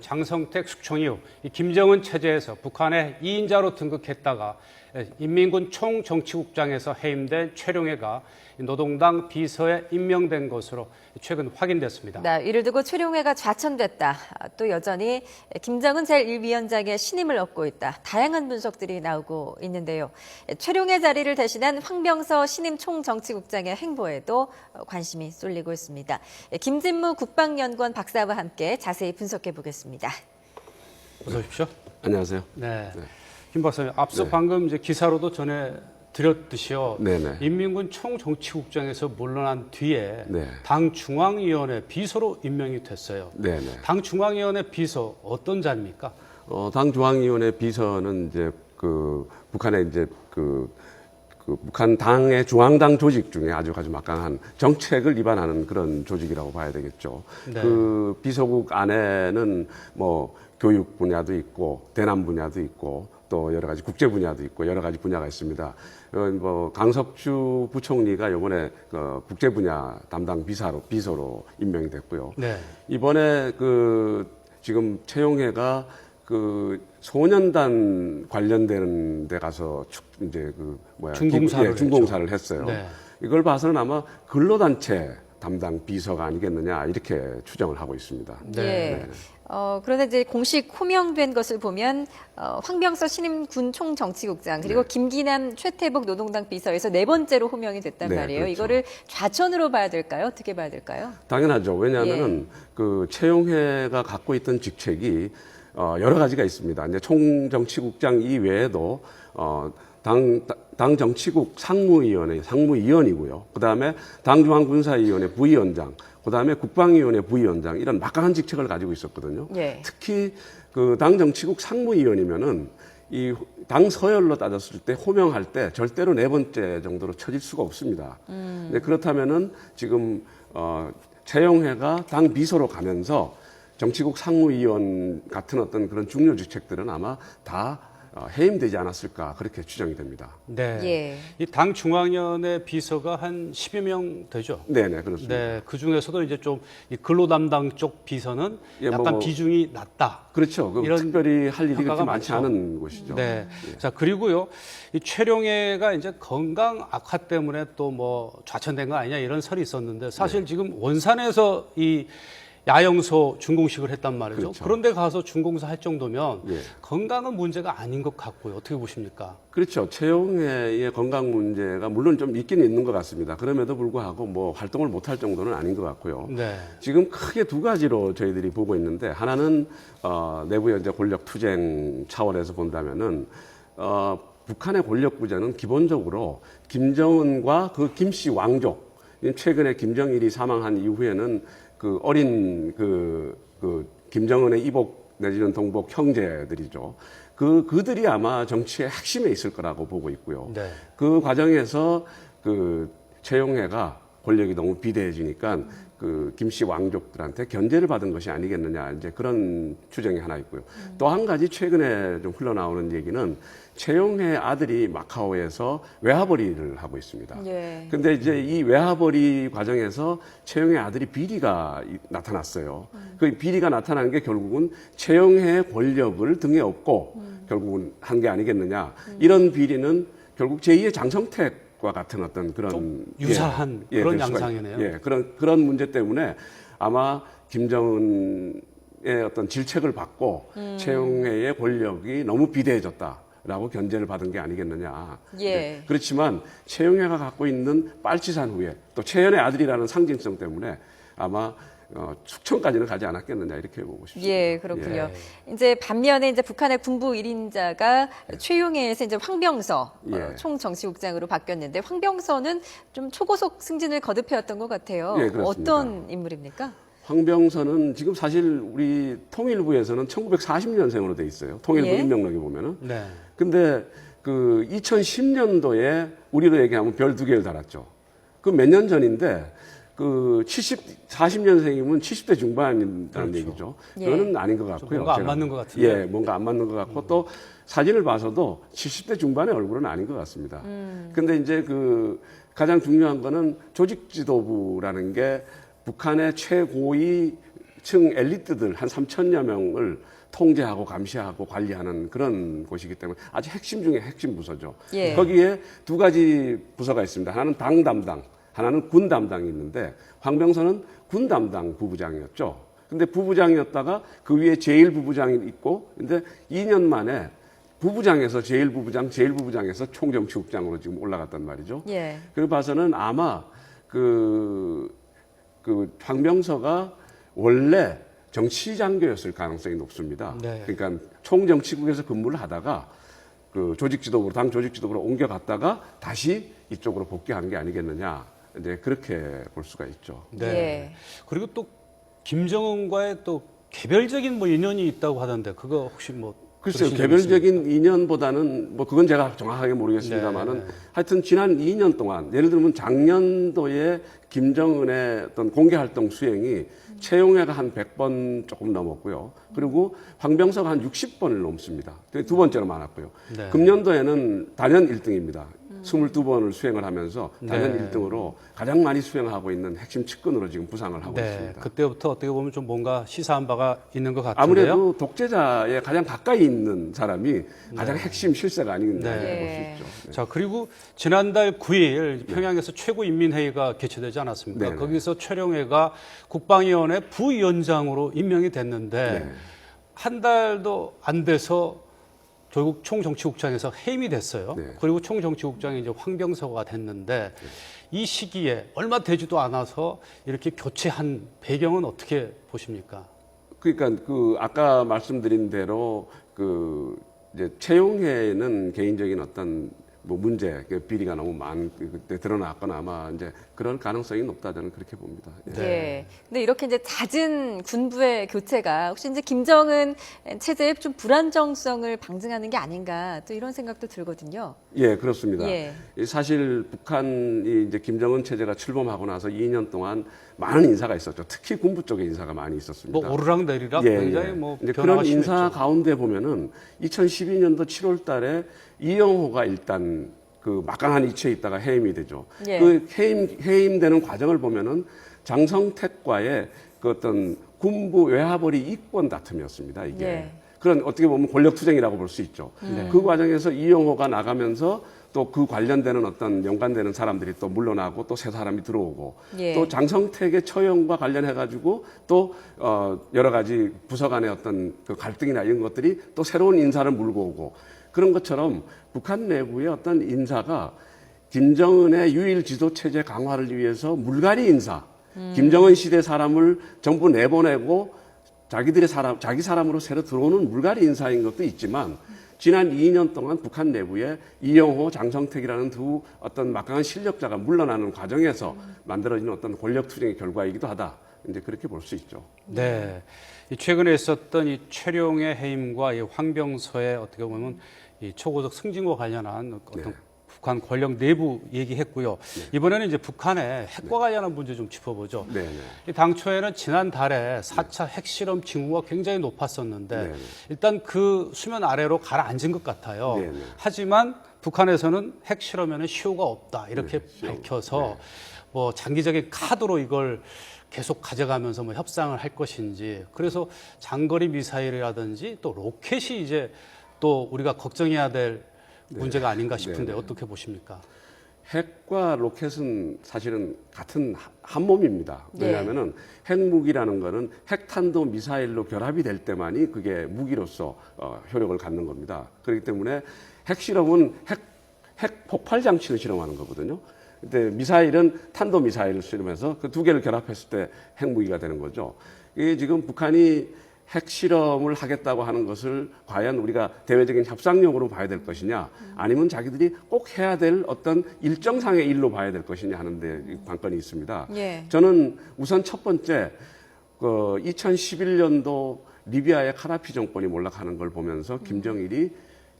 장성택 숙청 이후 김정은 체제에서 북한의 2인자로 등극했다가 인민군 총정치국장에서 해임된 최룡해가 노동당 비서에 임명된 것으로 최근 확인됐습니다. 네, 이를 두고 최룡해가 좌천됐다. 또 여전히 김정은 제1위원장의 신임을 얻고 있다. 다양한 분석들이 나오고 있는데요. 최룡해 자리를 대신한 황병서 신임 총정치국장의 행보에도 관심이 쏠리고 있습니다. 김진무 국방연구원 박사와 함께 자세히 분석해 보겠습니다. 어서 오십시오. 안녕하세요. 네. 김 박사님, 앞서 방금 이제 기사로도 전해드렸듯이요. 네네. 인민군 총정치국장에서 물러난 뒤에 네. 당 중앙위원회 비서로 임명이 됐어요. 네네. 당 중앙위원회 비서 어떤 자리입니까? 당 중앙위원회 비서는 이제 북한의 이제 북한 당의 중앙당 조직 중에 아주 막강한 정책을 위반하는 그런 조직이라고 봐야 되겠죠. 네. 그 비서국 안에는 뭐 교육 분야도 있고 대남 분야도 있고 또 여러 가지 국제 분야도 있고 여러 가지 분야가 있습니다. 뭐 강석주 부총리가 이번에 국제 분야 담당 비서로 임명이 됐고요. 네. 이번에 지금 최용해가 소년단 관련되는 데 가서 준공사를 했어요. 네. 이걸 봐서는 아마 근로단체 담당 비서가 아니겠느냐 이렇게 추정을 하고 있습니다. 네. 예. 그런데 이제 공식 호명된 것을 보면 황병서 신임 군 총정치국장 그리고 김기남 최태복 노동당 비서에서 네 번째로 호명이 됐단 말이에요. 그렇죠. 이거를 좌천으로 봐야 될까요? 어떻게 봐야 될까요? 당연하죠. 왜냐하면은 최용해가 갖고 있던 직책이 여러 가지가 있습니다. 이제 총정치국장 이외에도 당 정치국 상무위원이고요. 그다음에 당중앙군사위원회 부위원장, 그다음에 국방위원회 부위원장 이런 막강한 직책을 가지고 있었거든요. 예. 특히 당 정치국 상무위원이면은 이 당 서열로 따졌을 때 호명할 때 절대로 네 번째 정도로 쳐질 수가 없습니다. 네, 그렇다면은 지금 최용해가 당 비서로 가면서 정치국 상무위원 같은 어떤 그런 중요 직책들은 아마 다 해임되지 않았을까 그렇게 추정이 됩니다. 네. 예. 이 당 중앙위원회 비서가 한 10여 명 되죠? 네네, 그렇습니다. 네. 그 중에서도 이제 좀 이 근로 담당 쪽 비서는 약간 비중이 낮다. 그렇죠. 이런 특별히 할 일이 그렇게 많지 많죠. 않은 곳이죠. 네. 자, 그리고요. 이 최룡해가 이제 건강 악화 때문에 또 뭐 좌천된 거 아니냐 이런 설이 있었는데 사실 지금 원산에서 이 야영소 준공식을 했단 말이죠. 그렇죠. 그런데 가서 준공사 할 정도면 예. 건강은 문제가 아닌 것 같고요. 어떻게 보십니까? 그렇죠. 최용해의 건강 문제가 물론 좀 있긴 있는 것 같습니다. 그럼에도 불구하고 뭐 활동을 못할 정도는 아닌 것 같고요. 네. 지금 크게 두 가지로 저희들이 보고 있는데 하나는 내부 이제 권력 투쟁 차원에서 본다면은 북한의 권력 구조는 기본적으로 김정은과 그 김씨 왕족 최근에 김정일이 사망한 이후에는 어린 김정은의 이복 내지는 동복 형제들이죠. 그들이 아마 정치의 핵심에 있을 거라고 보고 있고요. 네. 그 과정에서 최용해가 권력이 너무 비대해지니까 김씨 왕족들한테 견제를 받은 것이 아니겠느냐 이제 그런 추정이 하나 있고요. 또 한 가지 최근에 좀 흘러나오는 얘기는 최용해 아들이 마카오에서 외화벌이를 하고 있습니다. 예. 근데 이제 이 외화벌이 과정에서 최용해 아들이 비리가 나타났어요. 그 비리가 나타난 게 결국은 최용해의 권력을 등에 업고 결국은 한 게 아니겠느냐. 이런 비리는 결국 제2의 장성택과 같은 어떤 그런 유사한 그런 양상이네요. 예, 그런 문제 때문에 아마 김정은의 어떤 질책을 받고 최용해의 권력이 너무 비대해졌다라고 견제를 받은 게 아니겠느냐. 예. 네. 그렇지만 최용해가 갖고 있는 빨치산 후에 또 최연의 아들이라는 상징성 때문에 아마 숙청까지는 가지 않았겠느냐 이렇게 보고 싶습니다. 예, 그렇군요. 예. 이제 반면에 이제 북한의 군부 1인자가 최용해에서 이제 황병서 총정치국장으로 바뀌었는데 황병서는 좀 초고속 승진을 거듭해왔던 것 같아요. 예, 그렇습니다. 어떤 인물입니까? 황병서는 지금 사실 우리 통일부에서는 1940년생으로 돼 있어요. 통일부 예. 임명록에 보면은. 네. 근데 2010년도에 우리로 얘기하면 별 2개를 달았죠. 그 몇 년 전인데 40년생이면 70대 중반이라는 그렇죠. 얘기죠. 예. 그거는 아닌 것 같고요. 뭔가 안 맞는 것 같은데. 예, 뭔가 안 맞는 것 같고 또 사진을 봐서도 70대 중반의 얼굴은 아닌 것 같습니다. 근데 이제 가장 중요한 거는 조직 지도부라는 게 북한의 최고위 각층 엘리트들 한 3천여 명을 통제하고 감시하고 관리하는 그런 곳이기 때문에 아주 핵심 중에 핵심 부서죠. 예. 거기에 두 가지 부서가 있습니다. 하나는 당 담당, 하나는 군 담당이 있는데 황병서는 군 담당 부부장이었죠. 근데 부부장이었다가 그 위에 제1부부장이 있고, 근데 2년 만에 부부장에서 제1부부장, 제1부부장에서 총정치국장으로 지금 올라갔단 말이죠. 예. 그걸 봐서는 아마 그 황병서가 원래 정치장교였을 가능성이 높습니다. 네. 그러니까 총정치국에서 근무를 하다가 그 조직지도부로, 당 조직지도부로 옮겨갔다가 다시 이쪽으로 복귀한 게 아니겠느냐. 이제 그렇게 볼 수가 있죠. 네. 예. 그리고 또 김정은과의 또 개별적인 뭐 인연이 있다고 하던데 그거 혹시 뭐 글쎄요, 들으신 적 개별적인 인연보다는 뭐 그건 제가 정확하게 모르겠습니다만은 네. 하여튼 지난 2년 동안 예를 들면 작년도에 김정은의 어떤 공개 활동 수행이 최용해가 한 100번 조금 넘었고요. 그리고 황병서가 한 60번을 넘습니다. 두 번째로 많았고요. 네. 금년도에는 단연 1등입니다. 22번을 수행을 하면서 단연 네. 1등으로 가장 많이 수행하고 있는 핵심 측근으로 지금 부상을 하고 네, 있습니다. 그때부터 어떻게 보면 좀 뭔가 시사한 바가 있는 것 같은데요. 아무래도 독재자에 가장 가까이 있는 사람이 가장 핵심 실세가 아닌가 네. 볼 수 있죠. 자, 그리고 지난달 9일 평양에서 최고인민회의가 개최되지 않았습니까? 네. 거기서 최룡해가 국방위원회 부위원장으로 임명이 됐는데 네. 한 달도 안 돼서 조국 총정치국장에서 해임이 됐어요. 네. 그리고 총정치국장이 이제 황병서가 됐는데 이 시기에 얼마 되지도 않아서 이렇게 교체한 배경은 어떻게 보십니까? 그러니까 그 아까 말씀드린 대로 그 이제 채용회는 개인적인 어떤 뭐 문제, 비리가 너무 그때 드러났거나 아마 이제 그런 가능성이 높다 저는 그렇게 봅니다. 예. 예. 근데 이렇게 이제 잦은 군부의 교체가 혹시 이제 김정은 체제의 좀 불안정성을 방증하는 게 아닌가 또 이런 생각도 들거든요. 예, 그렇습니다. 예. 사실 북한이 이제 김정은 체제가 출범하고 나서 2년 동안 많은 인사가 있었죠. 특히 군부 쪽에 인사가 많이 있었습니다. 뭐 오르락내리락 예, 굉장히 예. 뭐 이제 변화가 그런 인사 심했죠. 가운데 보면은 2012년도 7월 달에 이영호가 일단 그 막강한 위치에 있다가 해임이 되죠. 예. 그 해임되는 과정을 보면은 장성택과의 그 어떤 군부 외화벌이 이권 다툼이었습니다. 이게. 예. 그런 어떻게 보면 권력투쟁이라고 볼 수 있죠. 그 과정에서 이영호가 나가면서 또 그 관련되는 어떤 연관되는 사람들이 또 물러나고 또 새 사람이 들어오고 예. 또 장성택의 처형과 관련해 가지고 또 여러 가지 부서 간의 어떤 그 갈등이나 이런 것들이 또 새로운 인사를 물고 오고 그런 것처럼 북한 내부의 어떤 인사가 김정은의 유일 지도 체제 강화를 위해서 물갈이 인사, 김정은 시대 사람을 정부 내보내고 자기 사람으로 새로 들어오는 물갈이 인사인 것도 있지만 지난 2년 동안 북한 내부에 이영호, 장성택이라는 두 어떤 막강한 실력자가 물러나는 과정에서 만들어진 어떤 권력 투쟁의 결과이기도 하다. 이제 그렇게 볼 수 있죠. 네. 이 최근에 있었던 이 최룡의 해임과 이 황병서의 어떻게 보면 이 초고속 승진과 관련한 어떤 네. 북한 권력 내부 얘기했고요. 이번에는 이제 북한의 핵과 관련한 문제 좀 짚어보죠. 네, 네. 이 당초에는 지난달에 4차 핵실험 징후가 굉장히 높았었는데 네. 일단 그 수면 아래로 가라앉은 것 같아요. 네, 네. 하지만 북한에서는 핵실험에는 시효가 없다 이렇게 밝혀서 뭐 장기적인 카드로 이걸 계속 가져가면서 뭐 협상을 할 것인지 그래서 장거리 미사일이라든지 또 로켓이 이제 또 우리가 걱정해야 될 문제가 아닌가 싶은데 어떻게 보십니까? 핵과 로켓은 사실은 같은 한 몸입니다. 왜냐하면은 핵무기라는 거는 핵탄도 미사일로 결합이 될 때만이 그게 무기로서 효력을 갖는 겁니다. 그렇기 때문에 핵실험은 핵 폭발 장치를 실험하는 거거든요. 근데 미사일은 탄도 미사일을 실험해서 그 두 개를 결합했을 때 핵무기가 되는 거죠. 이게 지금 북한이 핵실험을 하겠다고 하는 것을 과연 우리가 대외적인 협상용으로 봐야 될 것이냐 아니면 자기들이 꼭 해야 될 어떤 일정상의 일로 봐야 될 것이냐 하는데 관건이 있습니다. 예. 저는 우선 첫 번째 2011년도 리비아의 카다피 정권이 몰락하는 걸 보면서 김정일이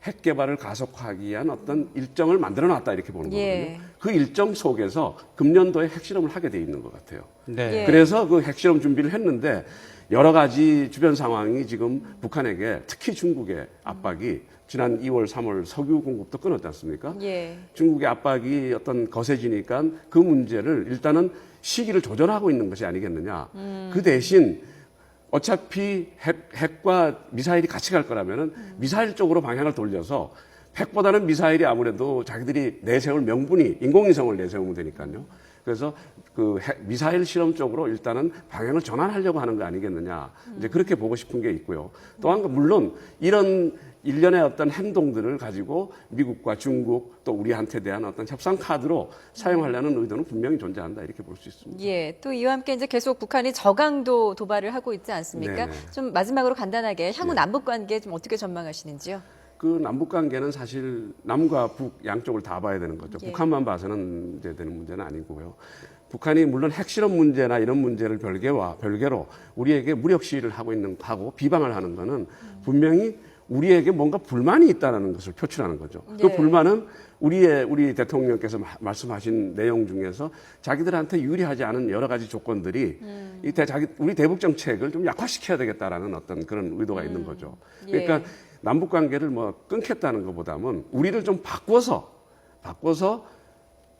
핵 개발을 가속화하기 위한 어떤 일정을 만들어 놨다 이렇게 보는 예. 거거든요. 그 일정 속에서 금년도에 핵실험을 하게 돼 있는 것 같아요. 네. 예. 그래서 그 핵실험 준비를 했는데 여러 가지 주변 상황이 지금 북한에게 특히 중국의 압박이 지난 2월, 3월 석유 공급도 끊었지 않습니까? 예. 중국의 압박이 어떤 거세지니까 그 문제를 일단은 시기를 조절하고 있는 것이 아니겠느냐. 그 대신 어차피 핵과 미사일이 같이 갈 거라면은 미사일 쪽으로 방향을 돌려서 핵보다는 미사일이 아무래도 자기들이 내세울 명분이 인공위성을 내세우면 되니까요. 그래서 그 미사일 실험 쪽으로 일단은 방향을 전환하려고 하는 거 아니겠느냐. 이제 그렇게 보고 싶은 게 있고요. 또한 물론 이런 일련의 어떤 행동들을 가지고 미국과 중국 또 우리한테 대한 어떤 협상 카드로 사용하려는 의도는 분명히 존재한다 이렇게 볼 수 있습니다. 예, 또 이와 함께 이제 계속 북한이 저강도 도발을 하고 있지 않습니까? 네네. 좀 마지막으로 간단하게 향후 네. 남북 관계 좀 어떻게 전망하시는지요? 그 남북 관계는 사실 남과 북 양쪽을 다 봐야 되는 거죠. 예. 북한만 봐서는 이제 되는 문제는 아니고요. 북한이 물론 핵실험 문제나 이런 문제를 별개로 우리에게 무력 시위를 하고 비방을 하는 거는 분명히 우리에게 뭔가 불만이 있다는 것을 표출하는 거죠. 그 예. 불만은 우리 대통령께서 말씀하신 내용 중에서 자기들한테 유리하지 않은 여러 가지 조건들이 우리 대북 정책을 좀 약화시켜야 되겠다라는 어떤 그런 의도가 있는 거죠. 그러니까 예. 남북 관계를 뭐 끊겠다는 것보다는 우리를 좀 바꿔서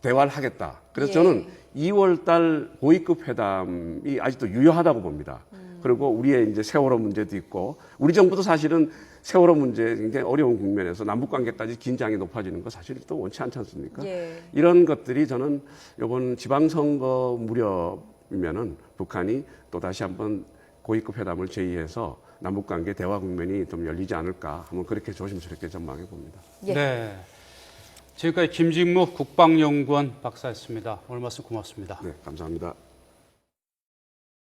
대화를 하겠다. 그래서 예. 저는 2월 달 고위급 회담이 아직도 유효하다고 봅니다. 그리고 우리의 이제 세월호 문제도 있고 우리 정부도 사실은 세월호 문제 굉장히 어려운 국면에서 남북 관계까지 긴장이 높아지는 거 사실 또 원치 않지 않습니까? 예. 이런 것들이 저는 이번 지방선거 무렵이면은 북한이 또 다시 한번 고위급 회담을 제의해서 남북 관계 대화 국면이 좀 열리지 않을까 한번 그렇게 조심스럽게 전망해 봅니다. 예. 네. 지금까지 김직무 국방연구원 박사였습니다. 오늘 말씀 고맙습니다. 네, 감사합니다.